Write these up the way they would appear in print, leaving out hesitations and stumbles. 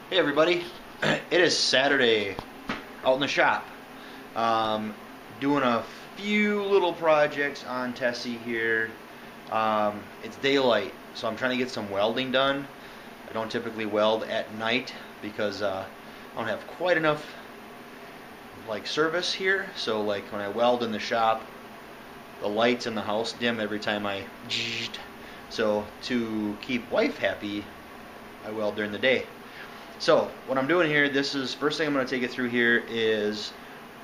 Hey everybody, it is Saturday out in the shop. Doing a few little projects on Tessie here. It's daylight, so I'm trying to get some welding done. I don't typically weld at night because I don't have quite enough service here. So when I weld in the shop, the lights in the house dim every time I so to keep wife happy, I weld during the day. So what I'm doing here, this is first thing I'm going to take it through here is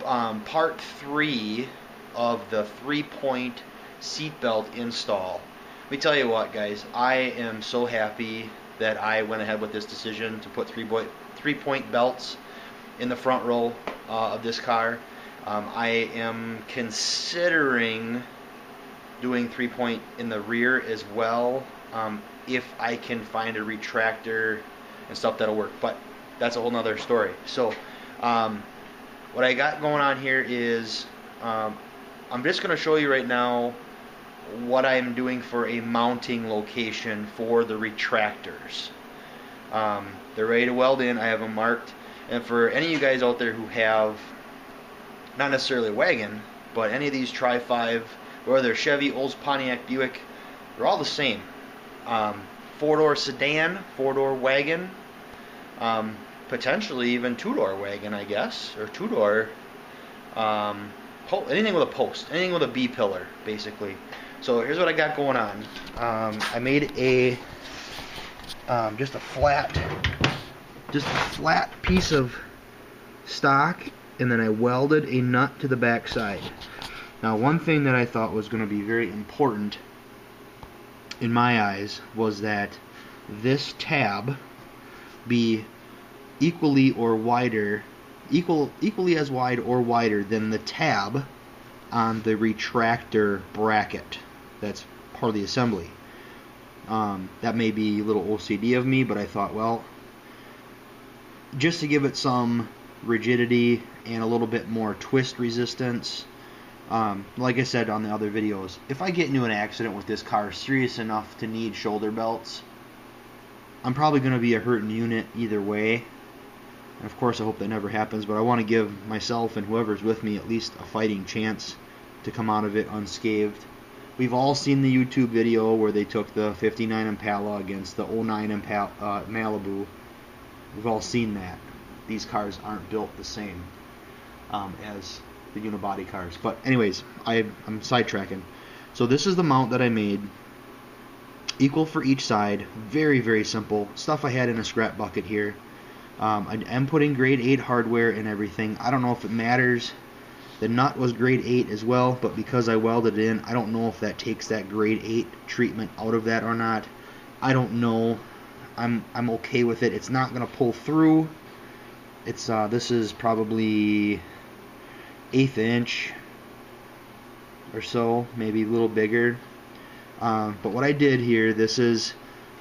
part 3 of the 3-point seatbelt install. Let me tell you what, guys, I am so happy that I went ahead with this decision to put 3-point belts in the front row of this car. I am considering doing 3-point in the rear as well, if I can find a retractor and stuff that'll work, but that's a whole nother story. So what I got going on here is I'm just going to show you right now what I'm doing for a mounting location for the retractors. They're ready to weld in. I have them marked, and for any of you guys out there who have not necessarily a wagon, but any of these Tri-5, whether they're Chevy, Olds, Pontiac, Buick, they're all the same. 4-door sedan, 4-door wagon, potentially even 2-door wagon, I guess, or 2-door, anything with a post, anything with a B-pillar, basically. So here's what I got going on. I made a just a flat piece of stock, and then I welded a nut to the back side. Now, one thing that I thought was going to be very important in my eyes was that this tab be equally as wide or wider than the tab on the retractor bracket that's part of the assembly. That may be a little OCD of me, but I thought, well, just to give it some rigidity and a little bit more twist resistance, like I said on the other videos, if I get into an accident with this car serious enough to need shoulder belts, I'm probably going to be a hurting unit either way. And of course I hope that never happens, but I want to give myself and whoever's with me at least a fighting chance to come out of it unscathed. We've all seen the YouTube video where they took the 59 Impala against the 09 Malibu. We've all seen that. These cars aren't built the same as the unibody cars. But anyways, I'm sidetracking. So this is the mount that I made, equal for each side. Very, very simple stuff I had in a scrap bucket here. I am putting grade 8 hardware and everything. I don't know if it matters. The nut was grade 8 as well, but because I welded it in, I don't know if that takes that grade 8 treatment out of that or not. I don't know. I'm okay with it. It's not going to pull through. It's this is probably 1/8 inch or so, maybe a little bigger. But what I did here,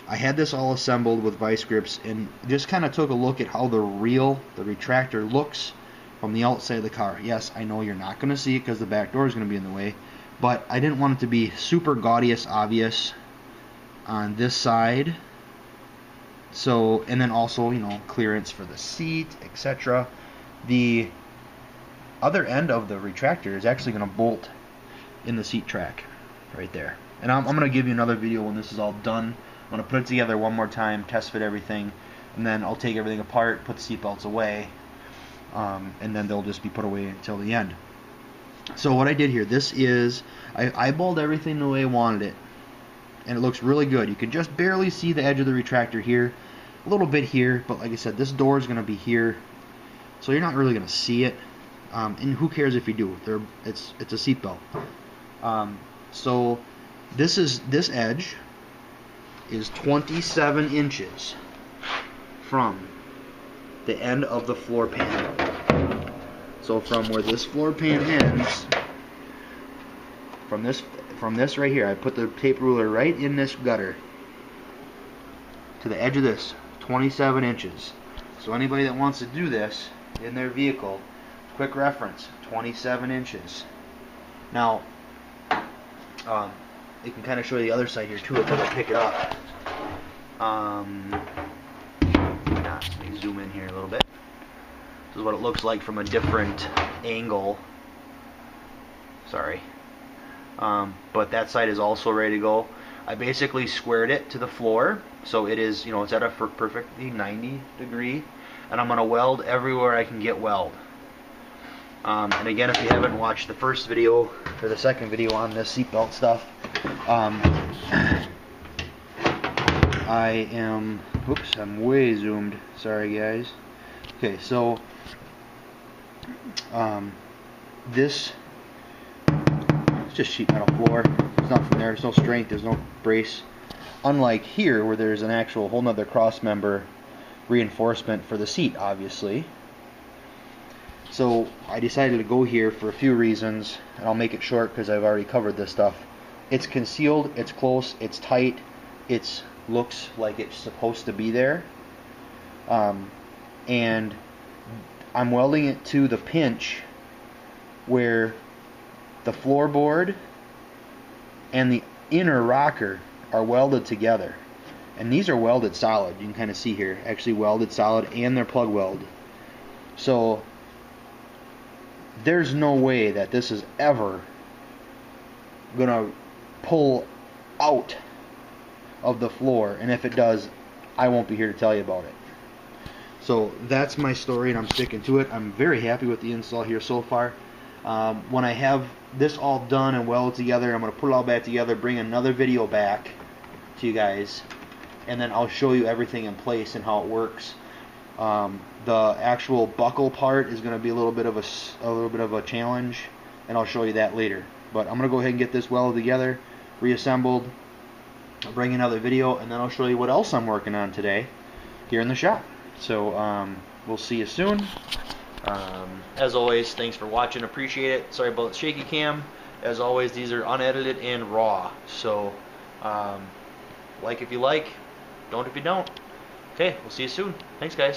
I had this all assembled with vice grips and just kind of took a look at how the retractor looks from the outside of the car. Yes, I know you're not going to see it because the back door is going to be in the way, but I didn't want it to be super gaudiest obvious on this side. So, and then also, clearance for the seat, etc. The other end of the retractor is actually going to bolt in the seat track right there. And I'm going to give you another video when this is all done. I'm going to put it together one more time, test fit everything, and then I'll take everything apart, put the seat belts away, and then they'll just be put away until the end. So what I did here, I eyeballed everything the way I wanted it, and it looks really good. You can just barely see the edge of the retractor here, a little bit here, but like I said, this door is going to be here, so you're not really going to see it. And who cares if you do? It's a seat belt. So this edge is 27 inches from the end of the floor pan. So from where this floor pan ends, from this right here, I put the tape ruler right in this gutter to the edge of this, 27 inches. So anybody that wants to do this in their vehicle, quick reference, 27 inches. Now, it can kind of show you the other side here too if I pick it up. Not, let me zoom in here a little bit. This is what it looks like from a different angle. Sorry. But that side is also ready to go. I basically squared it to the floor, so it is, it's at a perfectly 90 degree, and I'm going to weld everywhere I can get weld. And again, if you haven't watched the first video, or the second video on this seatbelt stuff, I'm way zoomed, sorry guys. Okay, so, this, it's just sheet metal floor, there's nothing there, there's no strength, there's no brace. Unlike here, where there's an actual whole nother cross member reinforcement for the seat, obviously. So I decided to go here for a few reasons, and I'll make it short because I've already covered this stuff. It's concealed, it's close, it's tight, it looks like it's supposed to be there, and I'm welding it to the pinch where the floorboard and the inner rocker are welded together, and these are welded solid. You can kind of see here, actually welded solid, and they're plug weld. So there's no way that this is ever gonna pull out of the floor, and if it does, I won't be here to tell you about it. So that's my story, and I'm sticking to it. I'm very happy with the install here so far. When I have this all done and welded together, I'm going to put it all back together, bring another video back to you guys, and then I'll show you everything in place and how it works. The actual buckle part is going to be a little bit of a challenge, and I'll show you that later. But I'm going to go ahead and get this welded together, reassembled, I'll bring another video, and then I'll show you what else I'm working on today here in the shop. So we'll see you soon. As always, thanks for watching, appreciate it. Sorry about the shaky cam. As always, these are unedited and raw, so like if you like, don't if you don't. Okay, we'll see you soon. Thanks guys.